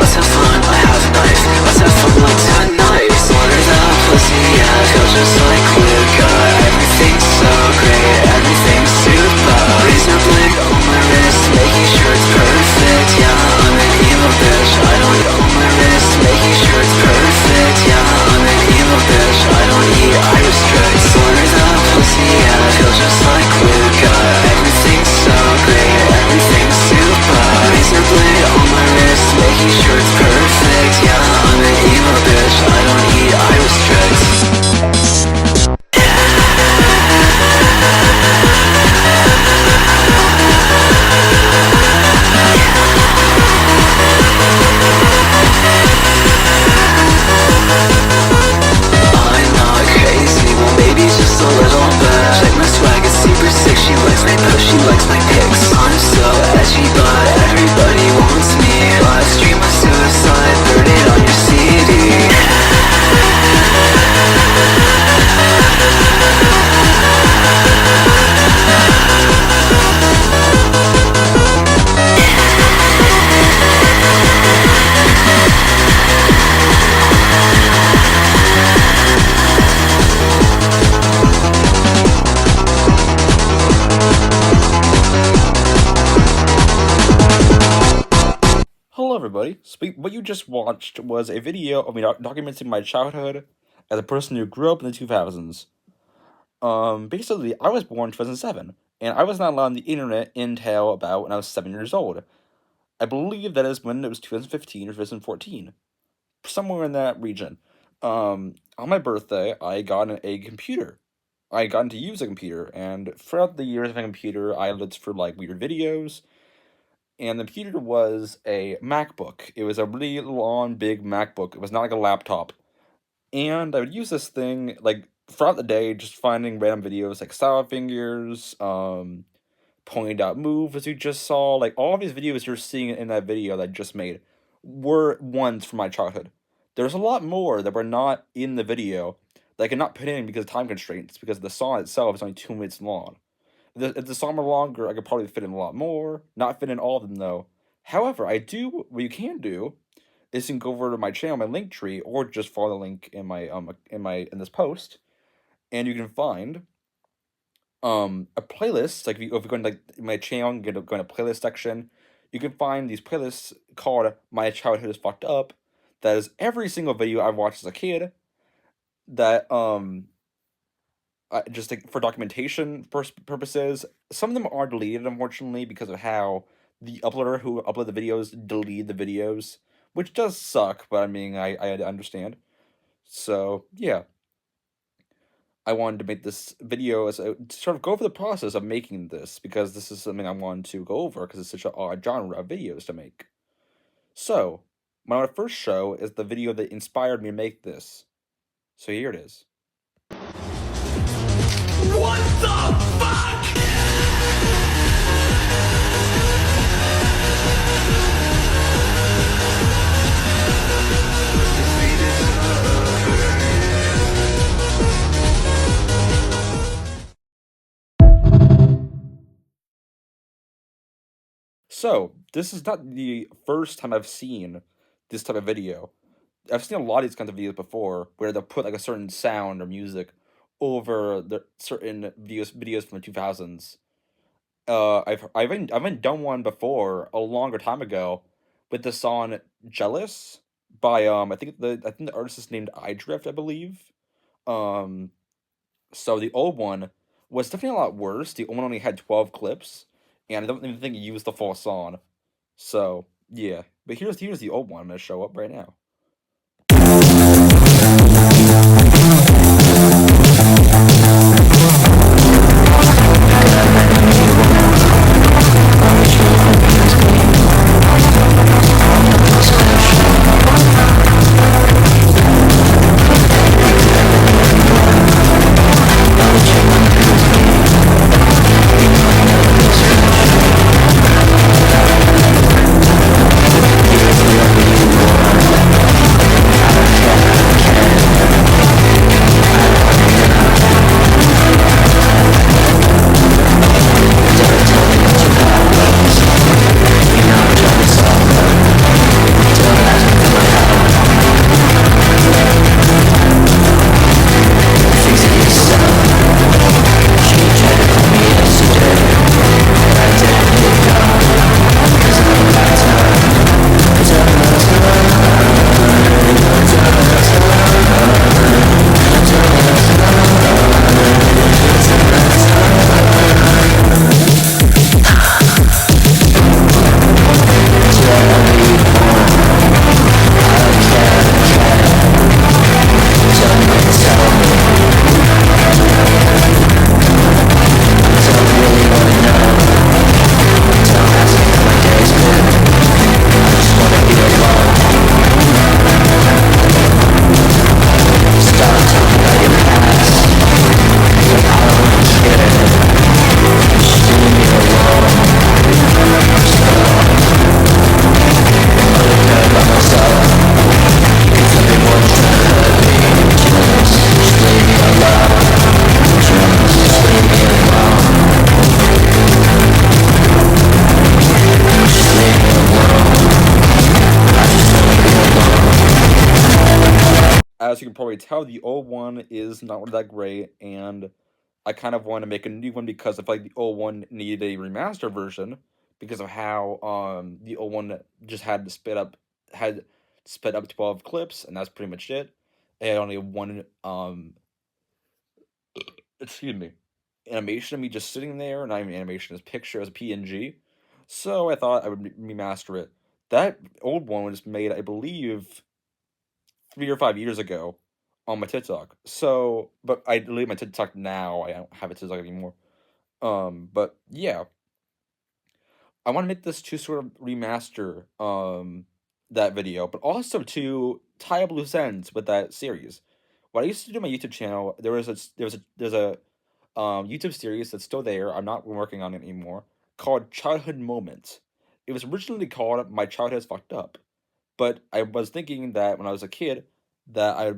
Let's have fun, I have a knife. Let's have fun like tonight. Slaughter the pussy, yeah, feel just like glue. Got everything so great, everything super. Razor blade on my wrist, making sure it's perfect. Yeah, I'm an evil bitch, I don't own my wrist, making sure it's perfect. Yeah, I'm an evil bitch, I don't eat, I restrict. Slaughter the pussy, yeah, feel just like glue. Got everything so great, everything super. Razor blade on my wrist, making sure it's perfect. Yeah, I'm an evil bitch, I don't eat, I restrict. I'm not crazy, well maybe just a little bit. Check my swag, it's super sick. She likes my post, she likes my pics. I'm so edgy, but everybody wants me. Live stream my suicide, burn it on your CD. Hello everybody, what you just watched was a video of me documenting my childhood as a person who grew up in the 2000s. Basically, I was born in 2007, and I was not allowed on the internet until about when I was 7 years old. I believe that is when it was 2015 or 2014, somewhere in that region. On my birthday, I got a computer. I got to use a computer, and throughout the years of a computer, I looked for like weird videos, and the computer was a MacBook. It was a really long, big MacBook. It was not like a laptop. And I would use this thing like throughout the day, just finding random videos like Sour Fingers, pointed out moves you just saw. Like all of these videos you're seeing in that video that I just made were ones from my childhood. There's a lot more that were not in the video that I could not put in because of time constraints, because the song itself is only 2 minutes long. If the song were longer, I could probably fit in a lot more. Not fit in all of them though. However, what you can do is you can go over to my channel, my link tree, or just follow the link in my in this post, and you can find a playlist. Like if you go into like my channel and go in a playlist section, you can find these playlists called "My Childhood Is Fucked Up." That is every single video I've watched as a kid. That just like for documentation purposes. Some of them are deleted, unfortunately, because of how the uploader who uploaded the videos deleted the videos, which does suck. But I mean, I understand. So yeah, I wanted to make this video as to sort of go over the process of making this, because this is something I wanted to go over because it's such an odd genre of videos to make. So, my first show is the video that inspired me to make this. So here it is. What the fuck? So, this is not the first time I've seen this type of video. I've seen a lot of these kinds of videos before, where they'll put like a certain sound or music over the certain videos from the 2000s. I've done one before a longer time ago with the song "Jealous" by I think the artist is named iDrift, I believe. Um, so the old one was definitely a lot worse. The old one only had 12 clips, and I don't even think it used the full song. So yeah, but here's the old one. I'm gonna show up right now. you can probably tell, the old one is not really that great, and I kind of want to make a new one because I feel like the old one needed a remaster version because of how the old one just had sped up 12 clips, and that's pretty much it. It had only one excuse me, animation of me just sitting there, not even animation, as picture as a PNG. So I thought I would remaster it. That old one was made, I believe, 3 or 5 years ago on my TikTok. So, but I deleted my TikTok now. I don't have a TikTok anymore. But yeah, I want to make this to sort of remaster that video, but also to tie up loose ends with that series. When I used to do my YouTube channel, there's a YouTube series that's still there. I'm not working on it anymore. Called Childhood Moments. It was originally called My Childhood is Fucked Up, but I was thinking that when I was a kid, that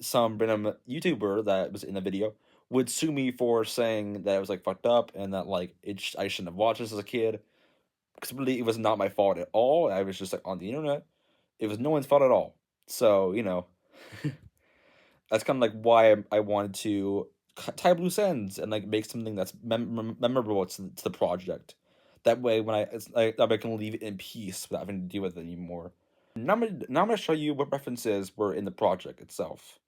some random YouTuber that was in the video would sue me for saying that it was like fucked up and that like I shouldn't have watched this as a kid because really it was not my fault at all. I was just like on the internet. It was no one's fault at all. So that's kind of like why I wanted to tie up loose ends and like make something that's memorable to the project. That way, when that way I can leave it in peace without having to deal with it anymore. Now I'm gonna show you what references were in the project itself.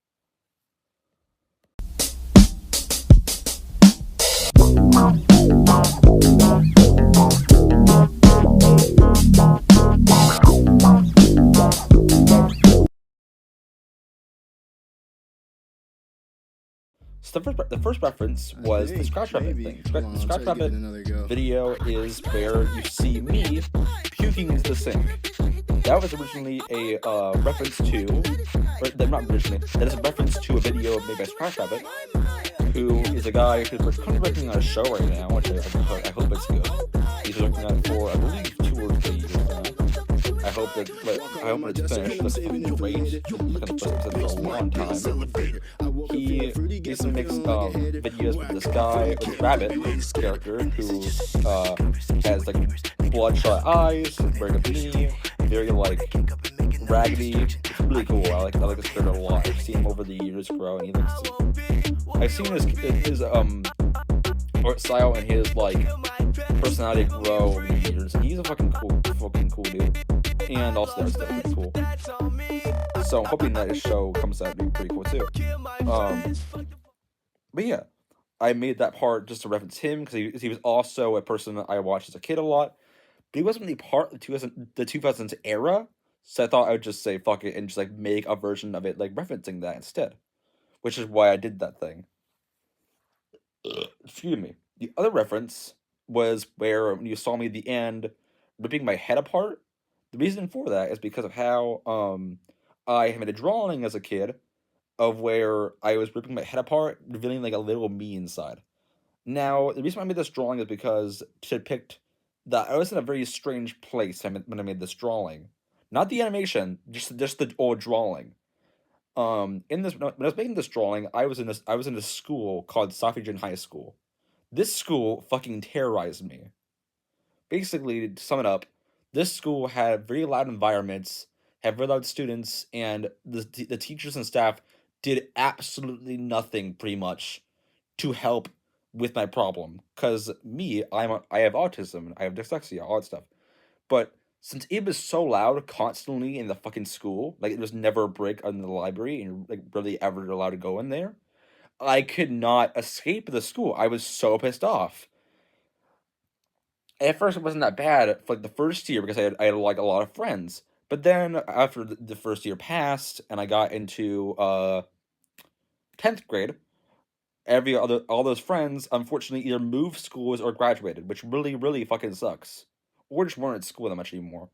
So the first reference was the Scratch Rabbit thing. The Scratch Rabbit video is where you see me puking into the sink. That was originally a reference to, or not originally, that is a reference to a video made by Scratch Rabbit, who is a guy who's currently working on a show right now, which I hope it's good. He's working on it for, I believe, 2 or 3 years now. I hope it's finished. Looks great. I'm gonna put this for a long time. He basically makes videos with this guy, with Rabbit, this character, who has like bloodshot eyes, wearing a beanie, very like raggedy. It's really cool. I like this character a lot. I've seen him over the years grow, and I've seen his art style and his like personality grow over the years. He's a fucking cool dude. And also their stuff is cool. So I'm hoping that his show comes out to be pretty cool too. But yeah, I made that part just to reference him because he was also a person that I watched as a kid a lot. But he wasn't really part of the 2000s era, so I thought I would just say fuck it and just like make a version of it like referencing that instead. Which is why I did that thing. Excuse me. The other reference was where when you saw me at the end ripping my head apart. The reason for that is because of how I made a drawing as a kid of where I was ripping my head apart, revealing like a little me inside. Now, the reason why I made this drawing is because to depict that I was in a very strange place when I made this drawing. Not the animation, just the old drawing. In this when I was making this drawing, I was in a school called Safijin High School. This school fucking terrorized me. Basically, to sum it up, this school had very loud environments, had very loud students, and the teachers and staff did absolutely nothing, pretty much, to help with my problem. Cause I have autism, I have dyslexia, all that stuff. But since it was so loud constantly in the fucking school, like it was never a break in the library, and like barely ever allowed to go in there, I could not escape the school. I was so pissed off. At first, it wasn't that bad for like the first year because I had like a lot of friends. But then after the first year passed and I got into 10th grade, all those friends unfortunately either moved schools or graduated, which really really fucking sucks. Or just weren't at school that much anymore.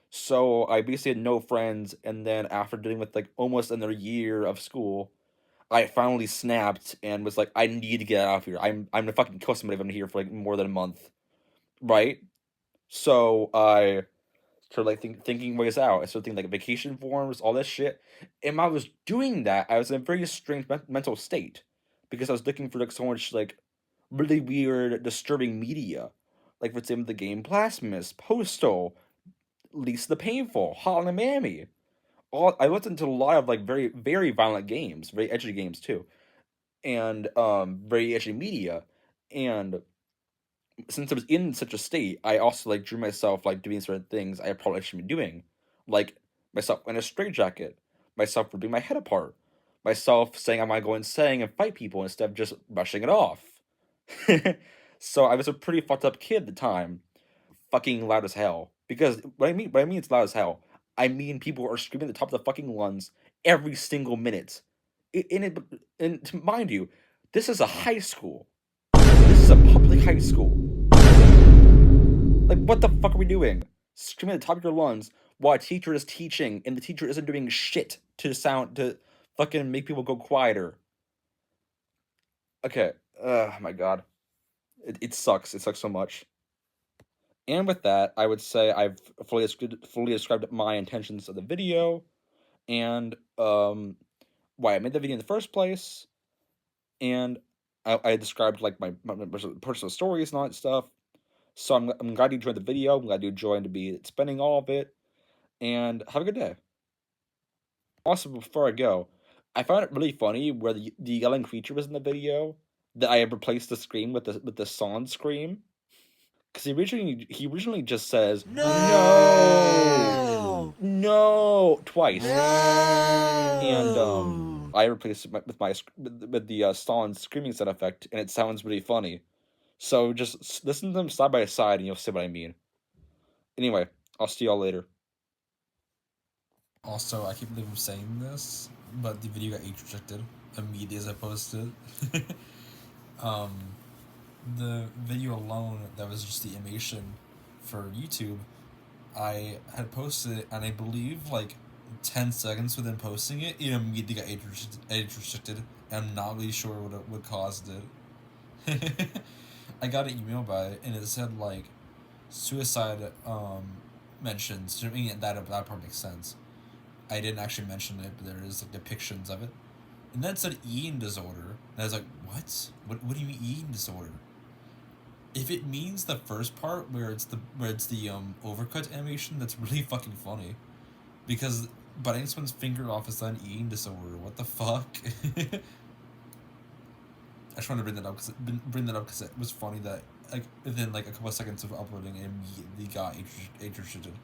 So I basically had no friends, and then after dealing with like almost another year of school, I finally snapped and was like, I need to get out of here. I'm gonna fucking kill somebody if I'm here for like more than a month. Right? So I started like thinking ways out. I started thinking like vacation forms, all this shit. And while I was doing that, I was in a very strange mental state because I was looking for like so much like really weird, disturbing media, like for example the game Blasphemous, Postal, Lisa the Painful, Hotline Miami. I looked into a lot of like very very violent games, very edgy games too, and very edgy media. And since I was in such a state, I also like drew myself like doing certain things I probably shouldn't be doing, like myself in a straitjacket, myself ripping my head apart, myself saying I might go insane and fight people instead of just brushing it off. So I was a pretty fucked up kid at the time, fucking loud as hell. Because what I mean it's loud as hell, I mean people are screaming at the top of the fucking lungs every single minute. And to mind you, this is a high school. This is a public high school. Like, what the fuck are we doing? Screaming at the top of your lungs while a teacher is teaching and the teacher isn't doing shit to fucking make people go quieter. Okay. Oh my god. It sucks. It sucks so much. And with that, I would say I've fully described my intentions of the video and why I made the video in the first place. And I described like my personal stories and all that stuff. So I'm glad you enjoyed the video. I'm glad you enjoyed to be spending all of it. And have a good day. Also, before I go, I found it really funny where the yelling creature was in the video that I had replaced the scream with the song scream. Because he originally just says no, no twice, and I replaced it with the Stalin screaming sound effect, and it sounds really funny. So just listen to them side by side, and you'll see what I mean. Anyway, I'll see y'all later. Also, I keep leaving saying this, but the video got age restricted immediately as I posted it. um, the video alone that was just the animation for YouTube, I had posted it, and I believe like 10 seconds within posting it, it immediately got age restricted. And I'm not really sure what caused it. I got an email about it, and it said like suicide mentions. I mean that part makes sense. I didn't actually mention it, but there is like depictions of it. And then it said eating disorder, and I was like, what? What do you mean eating disorder? If it means the first part where it's the overcut animation, that's really fucking funny. Because biting someone's finger off is not an eating disorder. What the fuck? I just wanted to bring that up because it was funny that like within like a couple of seconds of uploading, it immediately got age restricted.